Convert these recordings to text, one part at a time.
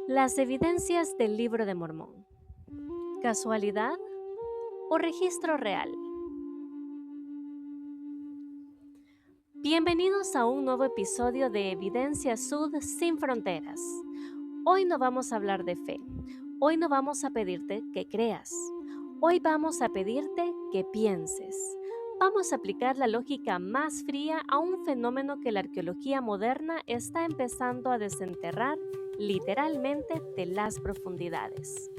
Las evidencias del Libro de Mormón. ¿Casualidad o registro real? Bienvenidos a un nuevo episodio de Evidencia Sud sin Fronteras. Hoy no vamos a hablar de fe. Hoy no vamos a pedirte que creas. Hoy vamos a pedirte que pienses. Vamos a aplicar la lógica más fría a un fenómeno que la arqueología moderna está empezando a desenterrar literalmente de las profundidades.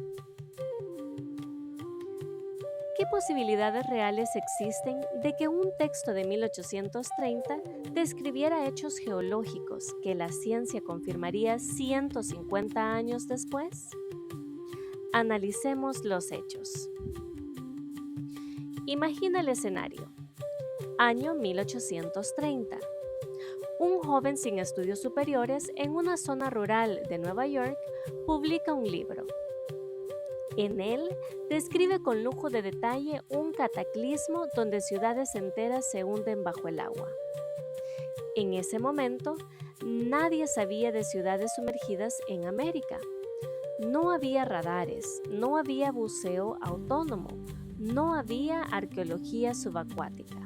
¿Qué posibilidades reales existen de que un texto de 1830 describiera hechos geológicos que la ciencia confirmaría 150 años después? Analicemos los hechos. Imagina el escenario. Año 1830. Un joven sin estudios superiores en una zona rural de Nueva York publica un libro. En él, describe con lujo de detalle un cataclismo donde ciudades enteras se hunden bajo el agua. En ese momento, nadie sabía de ciudades sumergidas en América. No había radares, no había buceo autónomo, no había arqueología subacuática.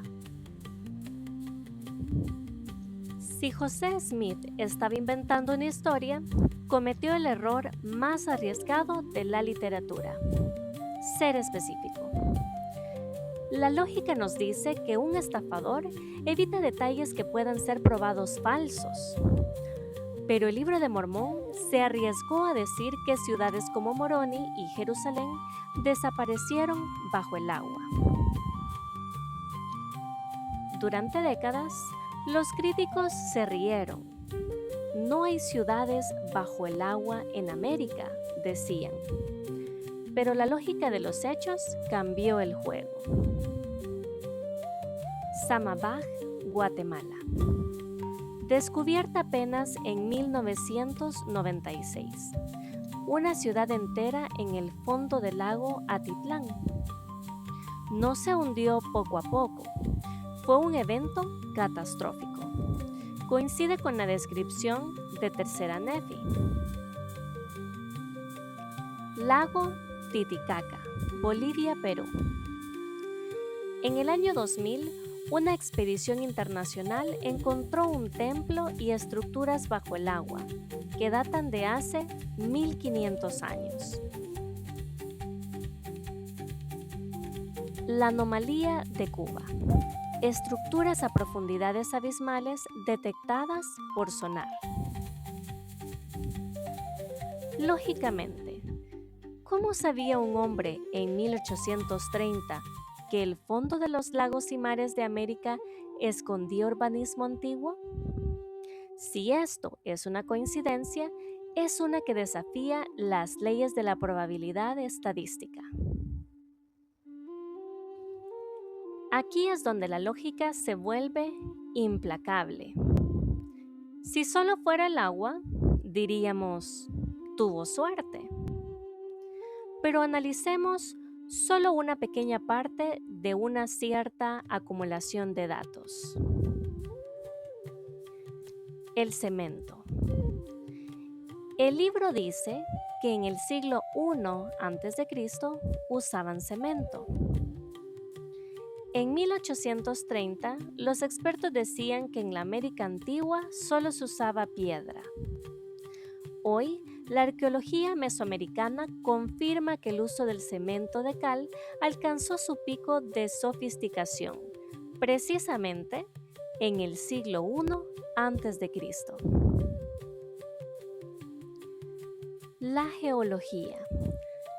Si José Smith estaba inventando una historia, cometió el error más arriesgado de la literatura: ser específico. La lógica nos dice que un estafador evita detalles que puedan ser probados falsos. Pero el Libro de Mormón se arriesgó a decir que ciudades como Moroni y Jerusalén desaparecieron bajo el agua. Durante décadas, los críticos se rieron. No hay ciudades bajo el agua en América, decían. Pero la lógica de los hechos cambió el juego. Samabaj, Guatemala. Descubierta apenas en 1996. Una ciudad entera en el fondo del lago Atitlán. No se hundió poco a poco. Fue un evento catastrófico. Coincide con la descripción de Tercera Nefi. Lago Titicaca, Bolivia, Perú. En el año 2000, una expedición internacional encontró un templo y estructuras bajo el agua que datan de hace 1500 años. La anomalía de Cuba. Estructuras a profundidades abismales detectadas por sonar. Lógicamente, ¿cómo sabía un hombre en 1830 que el fondo de los lagos y mares de América escondía urbanismo antiguo? Si esto es una coincidencia, es una que desafía las leyes de la probabilidad estadística. Aquí es donde la lógica se vuelve implacable. Si solo fuera el agua, diríamos, tuvo suerte. Pero analicemos solo una pequeña parte de una cierta acumulación de datos. El cemento. El libro dice que en el siglo I a.C. usaban cemento. En 1830, los expertos decían que en la América antigua solo se usaba piedra. Hoy, la arqueología mesoamericana confirma que el uso del cemento de cal alcanzó su pico de sofisticación, precisamente en el siglo I a.C. La geología.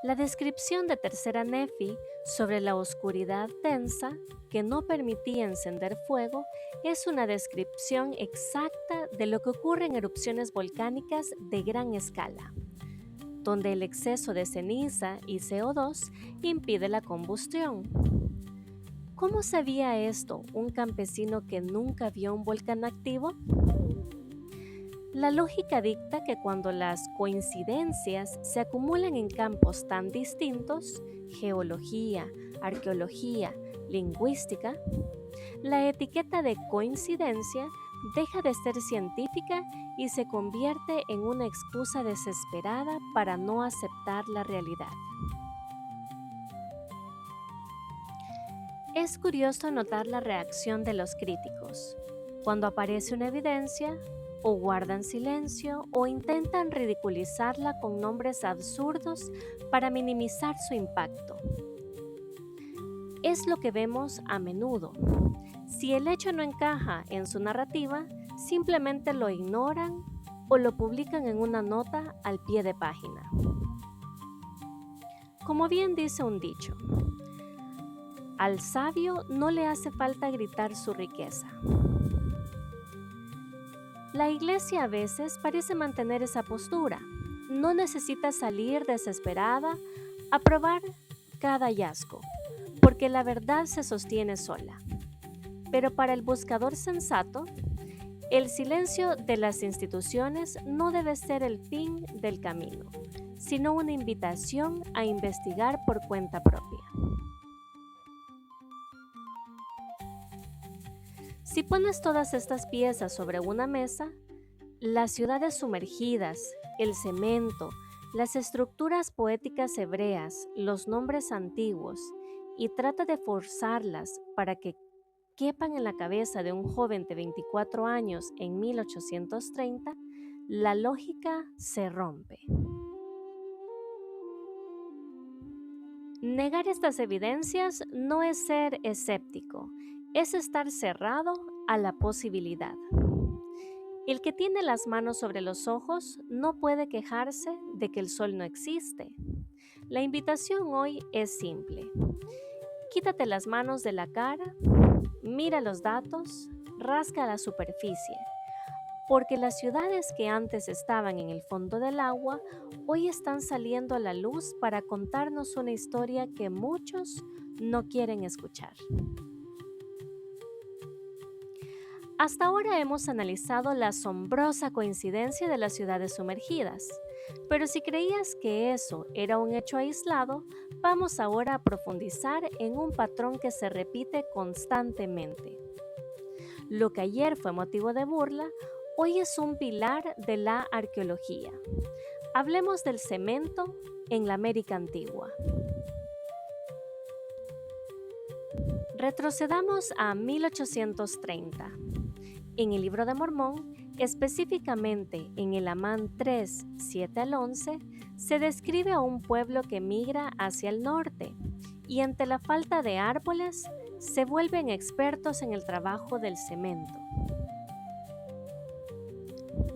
La descripción de Tercera Nefi sobre la oscuridad densa que no permitía encender fuego es una descripción exacta de lo que ocurre en erupciones volcánicas de gran escala, donde el exceso de ceniza y CO2 impide la combustión. ¿Cómo sabía esto un campesino que nunca vio un volcán activo? La lógica dicta que cuando las coincidencias se acumulan en campos tan distintos, geología, arqueología, lingüística, la etiqueta de coincidencia deja de ser científica y se convierte en una excusa desesperada para no aceptar la realidad. Es curioso notar la reacción de los críticos. Cuando aparece una evidencia, o guardan silencio o intentan ridiculizarla con nombres absurdos para minimizar su impacto. Es lo que vemos a menudo. Si el hecho no encaja en su narrativa, simplemente lo ignoran o lo publican en una nota al pie de página. Como bien dice un dicho, al sabio no le hace falta gritar su riqueza. La iglesia a veces parece mantener esa postura. No necesita salir desesperada a probar cada hallazgo, porque la verdad se sostiene sola. Pero para el buscador sensato, el silencio de las instituciones no debe ser el fin del camino, sino una invitación a investigar por cuenta propia. Si pones todas estas piezas sobre una mesa, las ciudades sumergidas, el cemento, las estructuras poéticas hebreas, los nombres antiguos, y trata de forzarlas para que quepan en la cabeza de un joven de 24 años en 1830, la lógica se rompe. Negar estas evidencias no es ser escéptico, es estar cerrado a la posibilidad. El que tiene las manos sobre los ojos no puede quejarse de que el sol no existe. La invitación hoy es simple. Quítate las manos de la cara, mira los datos, rasca la superficie, porque las ciudades que antes estaban en el fondo del agua hoy están saliendo a la luz para contarnos una historia que muchos no quieren escuchar. Hasta ahora hemos analizado la asombrosa coincidencia de las ciudades sumergidas, pero si creías que eso era un hecho aislado, vamos ahora a profundizar en un patrón que se repite constantemente. Lo que ayer fue motivo de burla, hoy es un pilar de la arqueología. Hablemos del cemento en la América antigua. Retrocedamos a 1830. En el Libro de Mormón, específicamente en el Amán 3, 7 al 11, se describe a un pueblo que migra hacia el norte y ante la falta de árboles se vuelven expertos en el trabajo del cemento.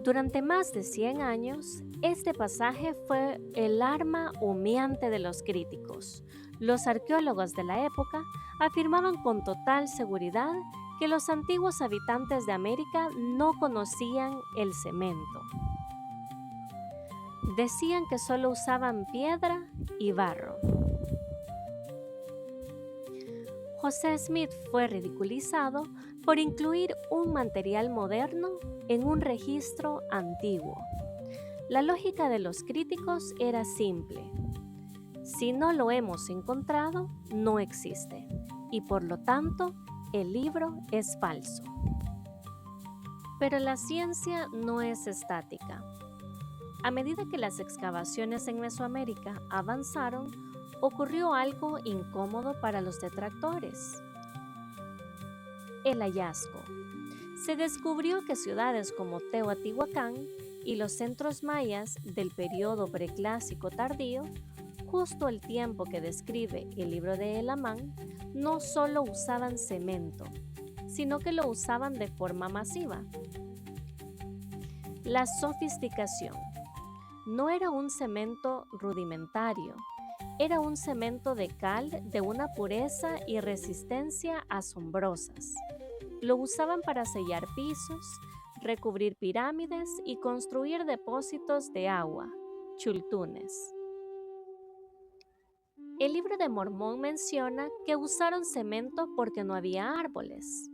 Durante más de 100 años, este pasaje fue el arma humeante de los críticos. Los arqueólogos de la época afirmaban con total seguridad que los antiguos habitantes de América no conocían el cemento. Decían que solo usaban piedra y barro. José Smith fue ridiculizado por incluir un material moderno en un registro antiguo. La lógica de los críticos era simple. Si no lo hemos encontrado, no existe, y por lo tanto, el libro es falso. Pero la ciencia no es estática. A medida que las excavaciones en Mesoamérica avanzaron, ocurrió algo incómodo para los detractores. El hallazgo. Se descubrió que ciudades como Teotihuacán y los centros mayas del periodo preclásico tardío, justo el tiempo que describe el libro de El Amán, no solo usaban cemento, sino que lo usaban de forma masiva. La sofisticación. No era un cemento rudimentario, era un cemento de cal de una pureza y resistencia asombrosas. Lo usaban para sellar pisos, recubrir pirámides y construir depósitos de agua, chultunes. El Libro de Mormón menciona que usaron cemento porque no había árboles.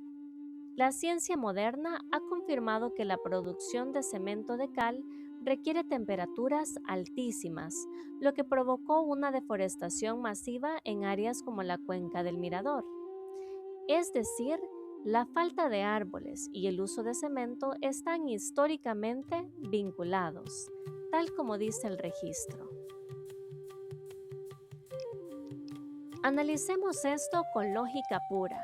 La ciencia moderna ha confirmado que la producción de cemento de cal requiere temperaturas altísimas, lo que provocó una deforestación masiva en áreas como la Cuenca del Mirador. Es decir, La falta de árboles y el uso de cemento están históricamente vinculados, tal como dice el registro. Analicemos esto con lógica pura.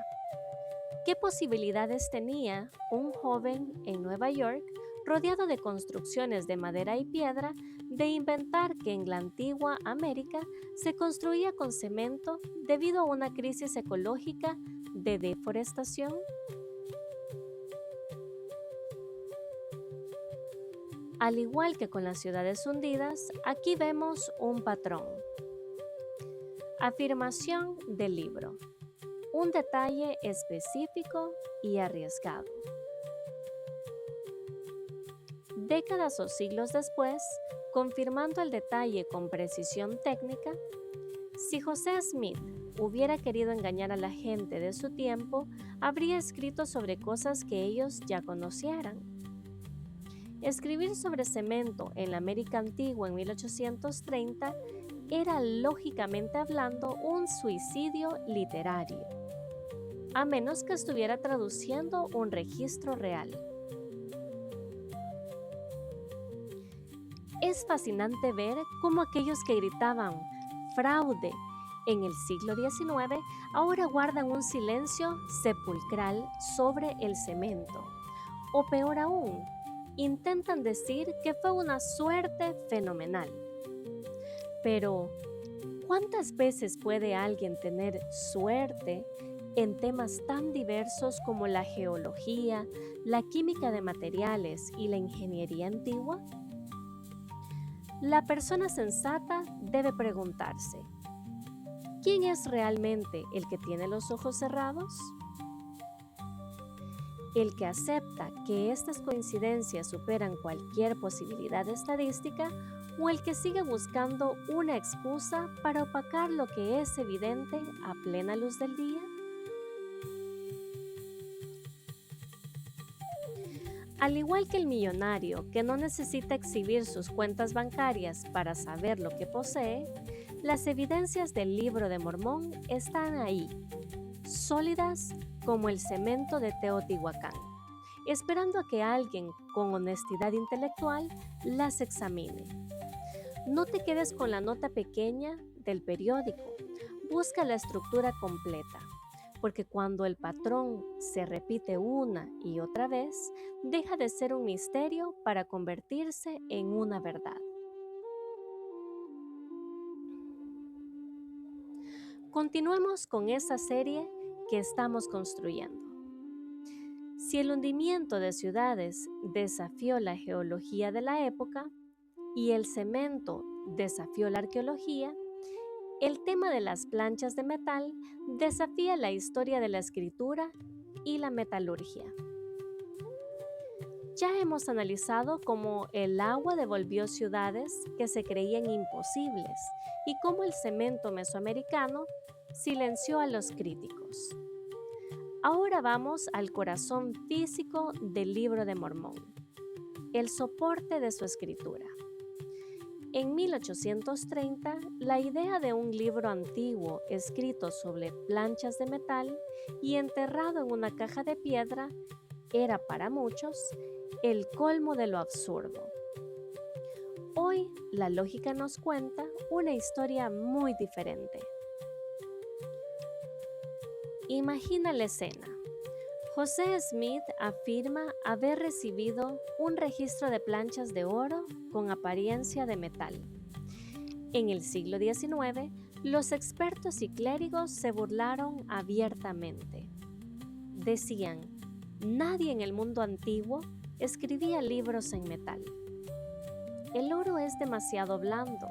¿Qué posibilidades tenía un joven en Nueva York, rodeado de construcciones de madera y piedra, de inventar que en la antigua América se construía con cemento debido a una crisis ecológica de deforestación? Al igual que con las ciudades hundidas, aquí vemos un patrón. Afirmación del libro. Un detalle específico y arriesgado. Décadas o siglos después, confirmando el detalle con precisión técnica, si José Smith hubiera querido engañar a la gente de su tiempo, habría escrito sobre cosas que ellos ya conocieran. Escribir sobre cemento en la América antigua en 1830 era, lógicamente hablando, un suicidio literario, a menos que estuviera traduciendo un registro real. Es fascinante ver cómo aquellos que gritaban fraude en el siglo XIX ahora guardan un silencio sepulcral sobre el cemento. O peor aún, intentan decir que fue una suerte fenomenal. Pero, ¿cuántas veces puede alguien tener suerte en temas tan diversos como la geología, la química de materiales y la ingeniería antigua? La persona sensata debe preguntarse, ¿quién es realmente el que tiene los ojos cerrados? El que acepta que estas coincidencias superan cualquier posibilidad estadística, o el que sigue buscando una excusa para opacar lo que es evidente a plena luz del día. Al igual que el millonario que no necesita exhibir sus cuentas bancarias para saber lo que posee, las evidencias del Libro de Mormón están ahí, sólidas como el cemento de Teotihuacán, esperando a que alguien con honestidad intelectual las examine. No te quedes con la nota pequeña del periódico, busca la estructura completa, porque cuando el patrón se repite una y otra vez, deja de ser un misterio para convertirse en una verdad. Continuemos con esa serie que estamos construyendo. Si el hundimiento de ciudades desafió la geología de la época y el cemento desafió la arqueología, el tema de las planchas de metal desafía la historia de la escritura y la metalurgia. Ya hemos analizado cómo el agua devolvió ciudades que se creían imposibles y cómo el cemento mesoamericano silenció a los críticos. Ahora vamos al corazón físico del Libro de Mormón, el soporte de su escritura. En 1830, la idea de un libro antiguo escrito sobre planchas de metal y enterrado en una caja de piedra era para muchos el colmo de lo absurdo. Hoy, la lógica nos cuenta una historia muy diferente. Imagina la escena. José Smith afirma haber recibido un registro de planchas de oro con apariencia de metal. En el siglo XIX, los expertos y clérigos se burlaron abiertamente. Decían, nadie en el mundo antiguo escribía libros en metal. El oro es demasiado blando.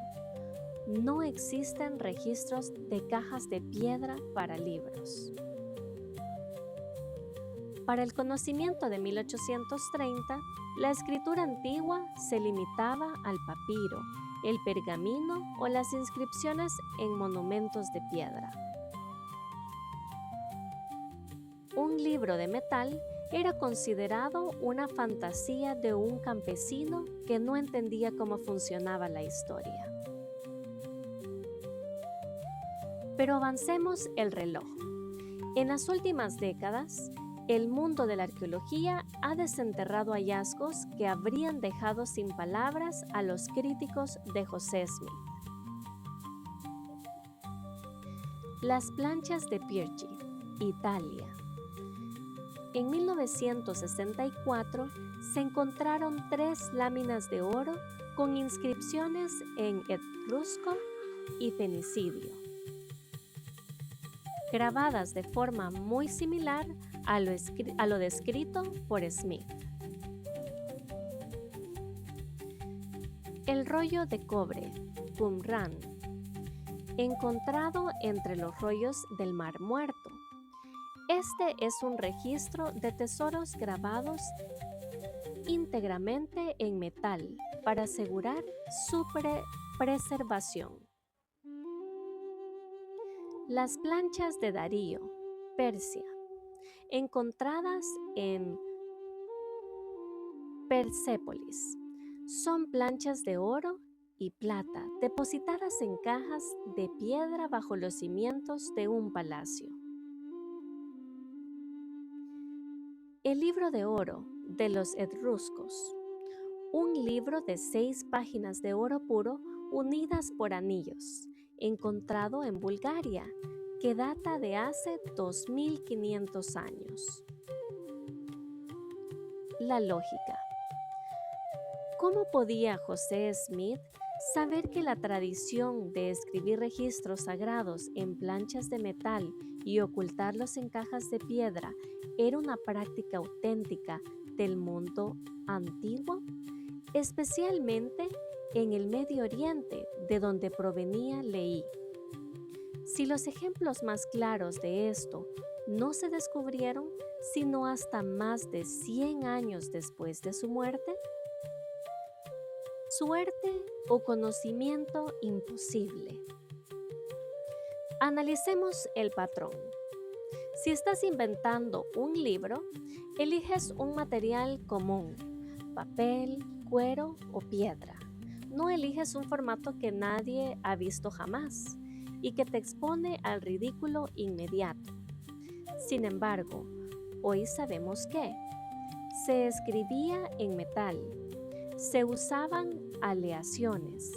No existen registros de cajas de piedra para libros. Para el conocimiento de 1830, la escritura antigua se limitaba al papiro, el pergamino o las inscripciones en monumentos de piedra. Un libro de metal era considerado una fantasía de un campesino que no entendía cómo funcionaba la historia. Pero avancemos el reloj. En las últimas décadas, el mundo de la arqueología ha desenterrado hallazgos que habrían dejado sin palabras a los críticos de José Smith. Las planchas de Pirgi, Italia. En 1964 se encontraron 3 láminas de oro con inscripciones en etrusco y fenicio, grabadas de forma muy similar a lo descrito por Smith. El rollo de cobre, Qumran, encontrado entre los rollos del Mar Muerto. Este es un registro de tesoros grabados íntegramente en metal para asegurar su preservación. Las planchas de Darío, Persia, encontradas en Persépolis, son planchas de oro y plata depositadas en cajas de piedra bajo los cimientos de un palacio. El libro de oro de los etruscos, un libro de 6 páginas de oro puro unidas por anillos, encontrado en Bulgaria, que data de hace 2500 años. La lógica. ¿Cómo podía José Smith saber que la tradición de escribir registros sagrados en planchas de metal y ocultarlos en cajas de piedra era una práctica auténtica del mundo antiguo, especialmente en el Medio Oriente, de donde provenía Leí? Si los ejemplos más claros de esto no se descubrieron sino hasta más de 100 años después de su muerte, suerte o conocimiento imposible. Analicemos el patrón. Si estás inventando un libro, eliges un material común, papel, cuero o piedra. No eliges un formato que nadie ha visto jamás y que te expone al ridículo inmediato. Sin embargo, hoy sabemos que se escribía en metal, se usaban aleaciones,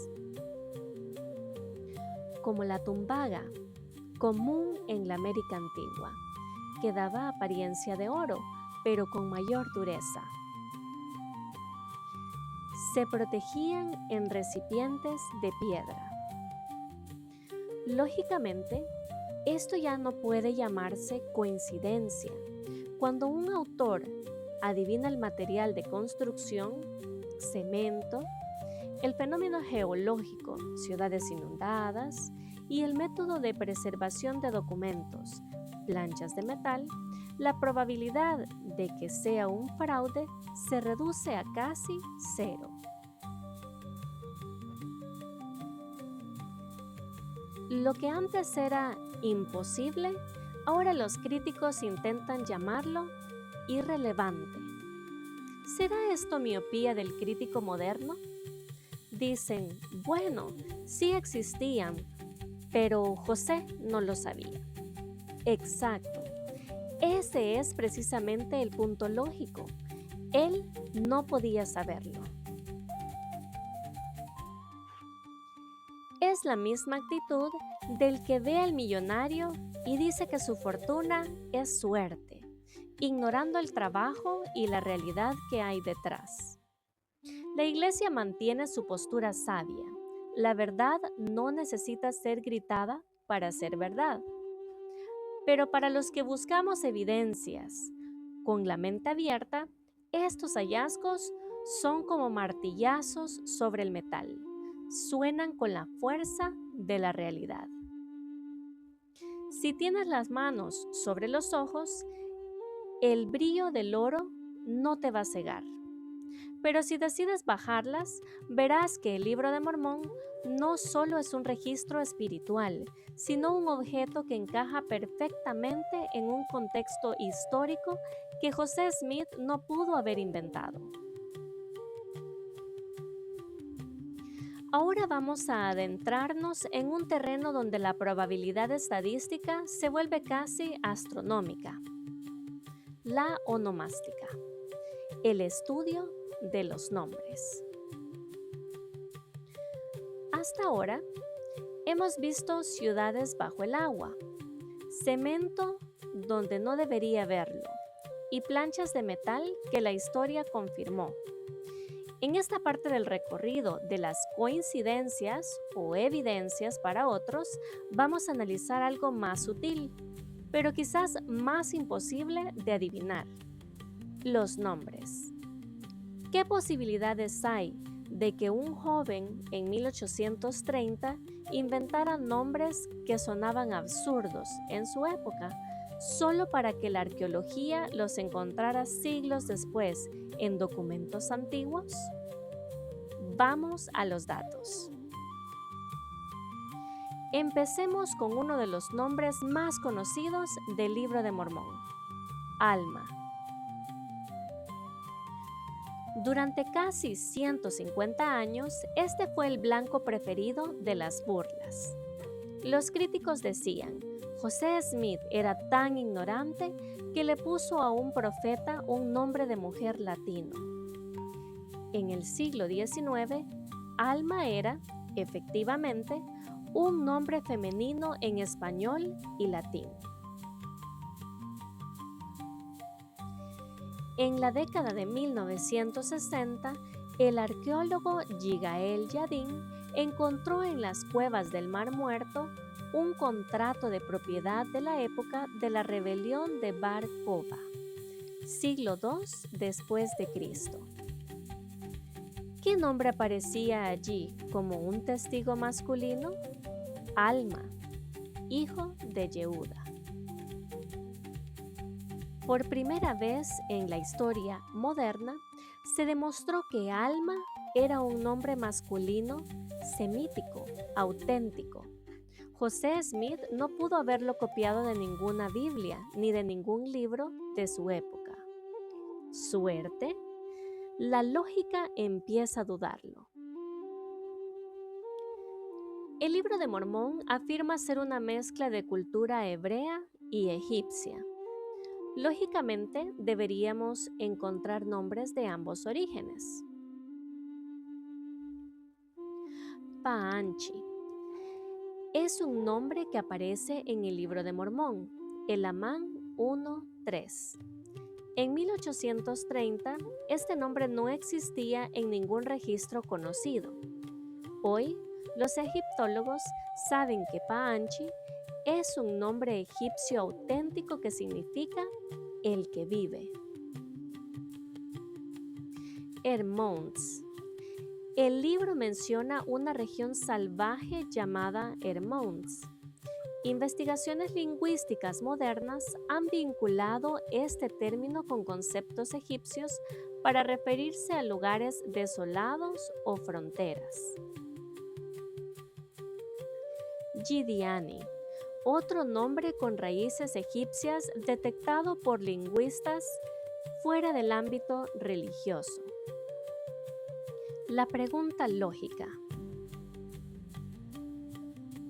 como la tumbaga, común en la América antigua, que daba apariencia de oro, pero con mayor dureza. Se protegían en recipientes de piedra. Lógicamente, esto ya no puede llamarse coincidencia. Cuando un autor adivina el material de construcción, cemento, el fenómeno geológico, ciudades inundadas, y el método de preservación de documentos, planchas de metal, la probabilidad de que sea un fraude se reduce a casi 0. Lo que antes era imposible, ahora los críticos intentan llamarlo irrelevante. ¿Será esto miopía del crítico moderno? Dicen, bueno, sí existían, pero José no lo sabía. Exacto. Ese es precisamente el punto lógico. Él no podía saberlo. Es la misma actitud del que ve al millonario y dice que su fortuna es suerte, ignorando el trabajo y la realidad que hay detrás. La Iglesia mantiene su postura sabia. La verdad no necesita ser gritada para ser verdad. Pero para los que buscamos evidencias con la mente abierta, estos hallazgos son como martillazos sobre el metal. Suenan con la fuerza de la realidad. Si tienes las manos sobre los ojos, el brillo del oro no te va a cegar. Pero si decides bajarlas, verás que el Libro de Mormón no solo es un registro espiritual, sino un objeto que encaja perfectamente en un contexto histórico que José Smith no pudo haber inventado. Ahora vamos a adentrarnos en un terreno donde la probabilidad estadística se vuelve casi astronómica. la onomástica, el estudio de los nombres. Hasta ahora, hemos visto ciudades bajo el agua, cemento donde no debería haberlo y planchas de metal que la historia confirmó. En esta parte del recorrido de las coincidencias o evidencias para otros, vamos a analizar algo más sutil, pero quizás más imposible de adivinar: los nombres. ¿Qué posibilidades hay de que un joven en 1830 inventara nombres que sonaban absurdos en su época, solo para que la arqueología los encontrara siglos después en documentos antiguos? Vamos a los datos. Empecemos con uno de los nombres más conocidos del Libro de Mormón: Alma. Durante casi 150 años, este fue el blanco preferido de las burlas. Los críticos decían: José Smith era tan ignorante que le puso a un profeta un nombre de mujer latino. En el siglo XIX, Alma era, efectivamente, un nombre femenino en español y latín. En la década de 1960, el arqueólogo Yigael Yadin encontró en las cuevas del Mar Muerto un contrato de propiedad de la época de la rebelión de Bar Kokhba, siglo II después de Cristo. ¿Qué nombre aparecía allí como un testigo masculino? Alma, hijo de Yehuda. Por primera vez en la historia moderna, se demostró que Alma era un nombre masculino semítico, auténtico. José Smith no pudo haberlo copiado de ninguna Biblia ni de ningún libro de su época. ¿Suerte? La lógica empieza a dudarlo. El Libro de Mormón afirma ser una mezcla de cultura hebrea y egipcia. Lógicamente, deberíamos encontrar nombres de ambos orígenes. Paanchi es un nombre que aparece en el Libro de Mormón, Elamán 1:3. En 1830, este nombre no existía en ningún registro conocido. Hoy, los egiptólogos saben que Paanchi es un nombre egipcio auténtico que significa el que vive. Hermons. El libro menciona una región salvaje llamada Hermons. Investigaciones lingüísticas modernas han vinculado este término con conceptos egipcios para referirse a lugares desolados o fronteras. Gidiani, otro nombre con raíces egipcias detectado por lingüistas fuera del ámbito religioso. La pregunta lógica: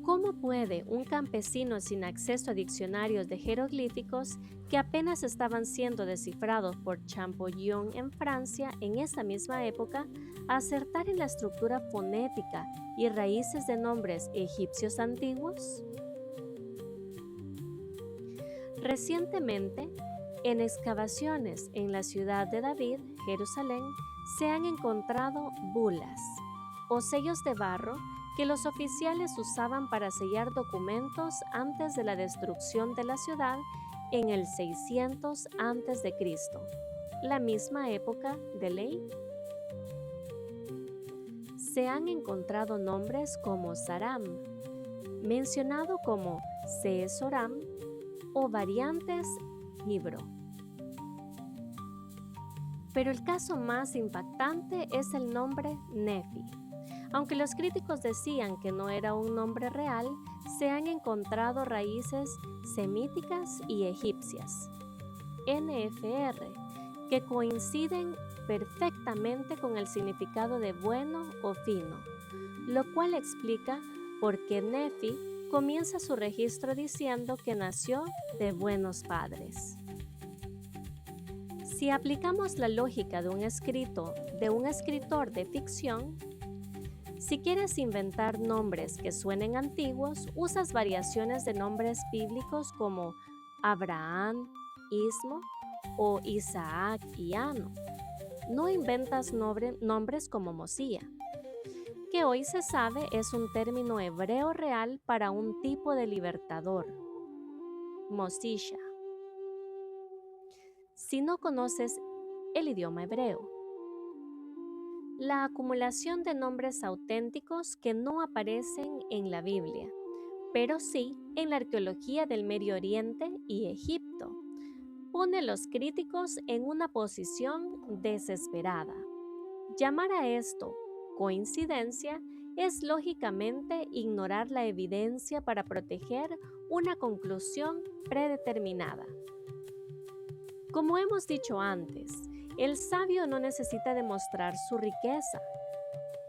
¿cómo puede un campesino sin acceso a diccionarios de jeroglíficos que apenas estaban siendo descifrados por Champollion en Francia en esa misma época acertar en la estructura fonética y raíces de nombres egipcios antiguos? Recientemente, en excavaciones en la ciudad de David, Jerusalén, se han encontrado bulas o sellos de barro que los oficiales usaban para sellar documentos antes de la destrucción de la ciudad en el 600 a.C., la misma época de ley. Se han encontrado nombres como Saram, mencionado como Seesoram, o variantes Hebro. Pero el caso más impactante es el nombre Nefi. Aunque los críticos decían que no era un nombre real, se han encontrado raíces semíticas y egipcias, NFR, que coinciden perfectamente con el significado de bueno o fino, lo cual explica por qué Nefi comienza su registro diciendo que nació de buenos padres. Si aplicamos la lógica de un escritor de ficción, si quieres inventar nombres que suenen antiguos, usas variaciones de nombres bíblicos como Abraham, Ismo o Isaac y Ano. No inventas nombres como Mosía, que hoy se sabe es un término hebreo real para un tipo de libertador, Mosisha, si no conoces el idioma hebreo. La acumulación de nombres auténticos que no aparecen en la Biblia, pero sí en la arqueología del Medio Oriente y Egipto, pone a los críticos en una posición desesperada. Llamar a esto coincidencia es lógicamente ignorar la evidencia para proteger una conclusión predeterminada. Como hemos dicho antes, el sabio no necesita demostrar su riqueza,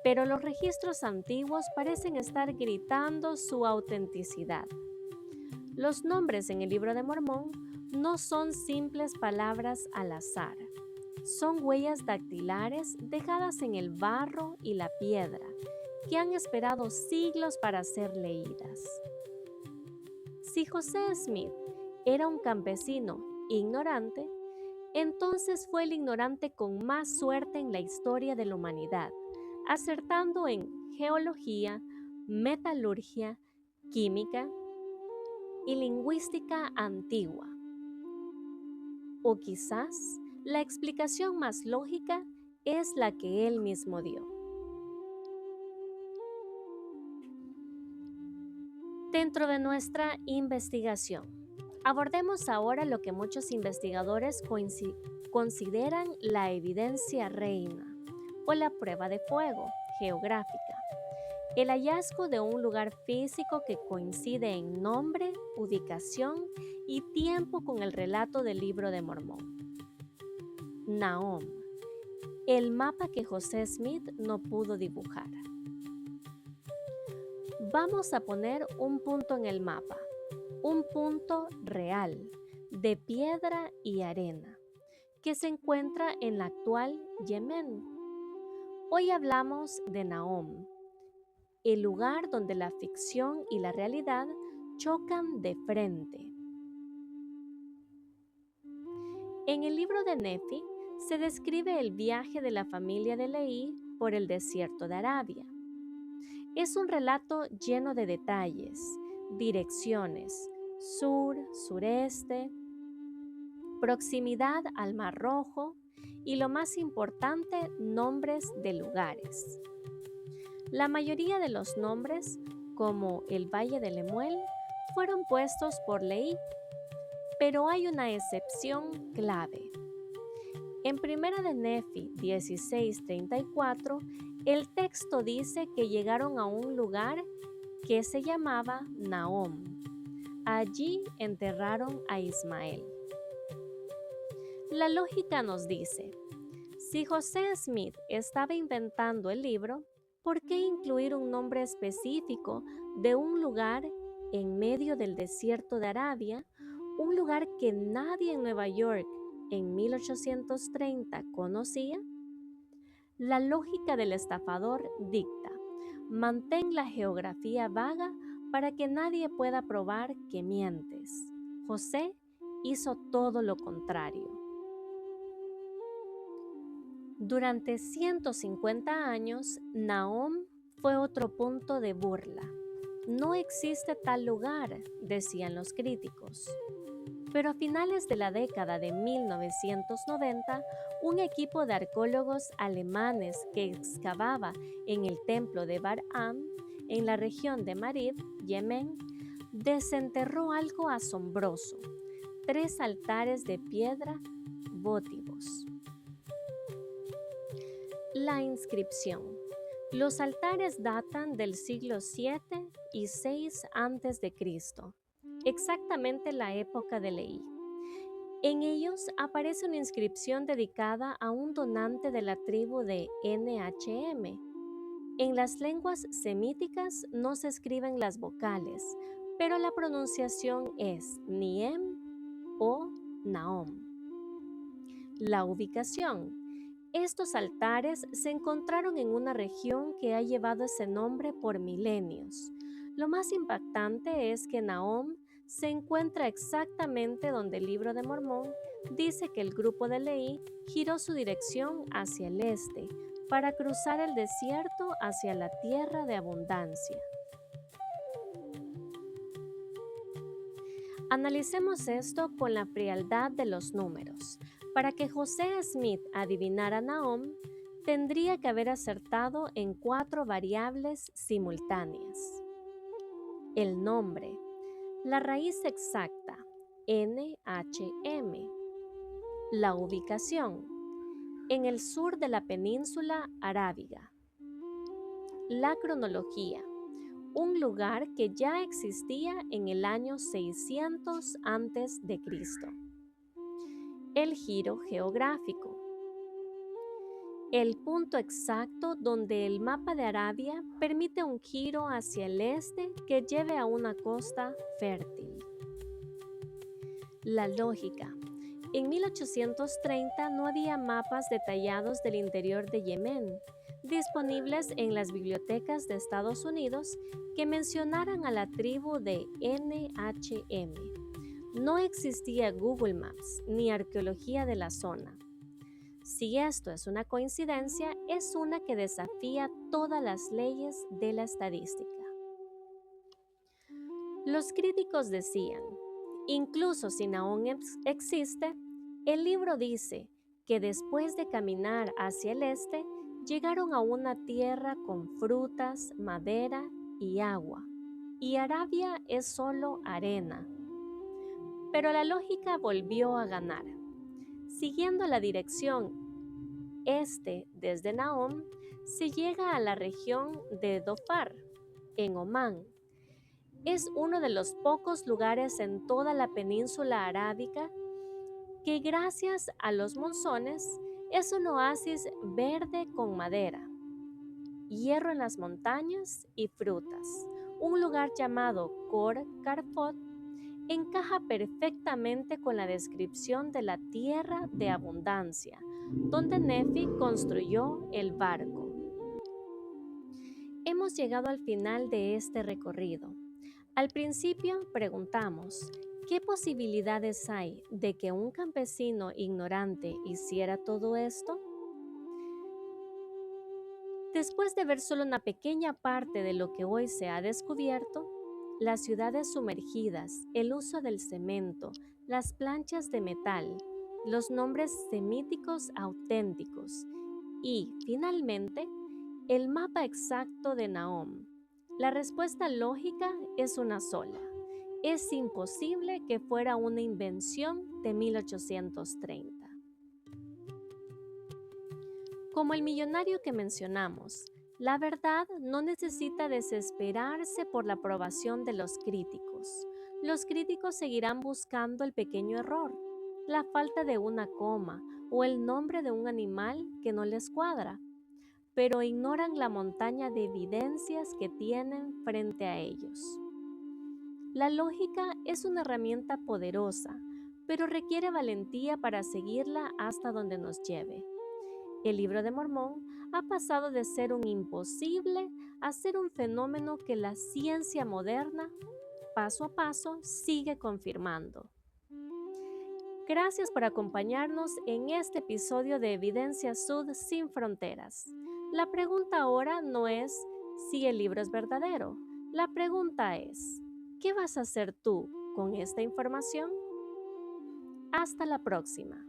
pero los registros antiguos parecen estar gritando su autenticidad. Los nombres en el Libro de Mormón no son simples palabras al azar, son huellas dactilares dejadas en el barro y la piedra, que han esperado siglos para ser leídas. Si José Smith era un campesino ignorante, entonces fue el ignorante con más suerte en la historia de la humanidad, acertando en geología, metalurgia, química y lingüística antigua. O quizás la explicación más lógica es la que él mismo dio. Dentro de nuestra investigación, abordemos ahora lo que muchos investigadores consideran la evidencia reina o la prueba de fuego geográfica. El hallazgo de un lugar físico que coincide en nombre, ubicación y tiempo con el relato del Libro de Mormón. Nahom, el mapa que José Smith no pudo dibujar. Vamos a poner un punto en el mapa, un punto real, de piedra y arena, que se encuentra en la actual Yemen. Hoy hablamos de Nahom, el lugar donde la ficción y la realidad chocan de frente. En el libro de Nefi se describe el viaje de la familia de Leí por el desierto de Arabia. Es un relato lleno de detalles, direcciones, sur, sureste, proximidad al Mar Rojo y lo más importante, nombres de lugares. La mayoría de los nombres, como el Valle de Lemuel, fueron puestos por Leí, pero hay una excepción clave. En Primera de Nefi 16:34, el texto dice que llegaron a un lugar que se llamaba Nahom. Allí enterraron a Ismael. La lógica nos dice, si José Smith estaba inventando el libro, ¿por qué incluir un nombre específico de un lugar en medio del desierto de Arabia, un lugar que nadie en Nueva York en 1830 conocía? La lógica del estafador dicta, mantén la geografía vaga para que nadie pueda probar que mientes. José hizo todo lo contrario. Durante 150 años, Nahom fue otro punto de burla. No existe tal lugar, decían los críticos. Pero a finales de la década de 1990, un equipo de arqueólogos alemanes que excavaba en el templo de Bar-Am, en la región de Marib, Yemen, desenterró algo asombroso: 3 altares de piedra votivos. La inscripción. Los altares datan del siglo 7 y 6 a.C., exactamente la época de Leí. En ellos aparece una inscripción dedicada a un donante de la tribu de NHM. En las lenguas semíticas no se escriben las vocales, pero la pronunciación es Niem o Nahom. La ubicación. Estos altares se encontraron en una región que ha llevado ese nombre por milenios. Lo más impactante es que Nahom se encuentra exactamente donde el Libro de Mormón dice que el grupo de Leví giró su dirección hacia el este para cruzar el desierto hacia la tierra de abundancia. Analicemos esto con la frialdad de los números. Para que José Smith adivinara Nahom, tendría que haber acertado en 4 variables simultáneas. El nombre, la raíz exacta, NHM. La ubicación, en el sur de la península arábiga. La cronología, un lugar que ya existía en el año 600 a.C. El giro geográfico, el punto exacto donde el mapa de Arabia permite un giro hacia el este que lleve a una costa fértil. La lógica. En 1830 no había mapas detallados del interior de Yemen disponibles en las bibliotecas de Estados Unidos que mencionaran a la tribu de NHM. No existía Google Maps ni arqueología de la zona. Si esto es una coincidencia, es una que desafía todas las leyes de la estadística. Los críticos decían, incluso si Nahom existe, el libro dice que después de caminar hacia el este, llegaron a una tierra con frutas, madera y agua, y Arabia es solo arena. Pero la lógica volvió a ganar. Siguiendo la dirección este desde Nahom, se llega a la región de Dhofar, en Omán. Es uno de los pocos lugares en toda la península arábica que gracias a los monzones es un oasis verde con madera, hierro en las montañas y frutas. Un lugar llamado Khor Karfot encaja perfectamente con la descripción de la tierra de abundancia, donde Nefi construyó el barco. Hemos llegado al final de este recorrido. Al principio preguntamos, ¿qué posibilidades hay de que un campesino ignorante hiciera todo esto? Después de ver solo una pequeña parte de lo que hoy se ha descubierto, las ciudades sumergidas, el uso del cemento, las planchas de metal, los nombres semíticos auténticos y, finalmente, el mapa exacto de Nahom. La respuesta lógica es una sola. Es imposible que fuera una invención de 1830. Como el millonario que mencionamos, la verdad no necesita desesperarse por la aprobación de los críticos. Los críticos seguirán buscando el pequeño error, la falta de una coma o el nombre de un animal que no les cuadra, pero ignoran la montaña de evidencias que tienen frente a ellos. La lógica es una herramienta poderosa, pero requiere valentía para seguirla hasta donde nos lleve. El Libro de Mormón ha pasado de ser un imposible a ser un fenómeno que la ciencia moderna, paso a paso, sigue confirmando. Gracias por acompañarnos en este episodio de Evidencia Sud sin Fronteras. La pregunta ahora no es si el libro es verdadero. La pregunta es, ¿qué vas a hacer tú con esta información? Hasta la próxima.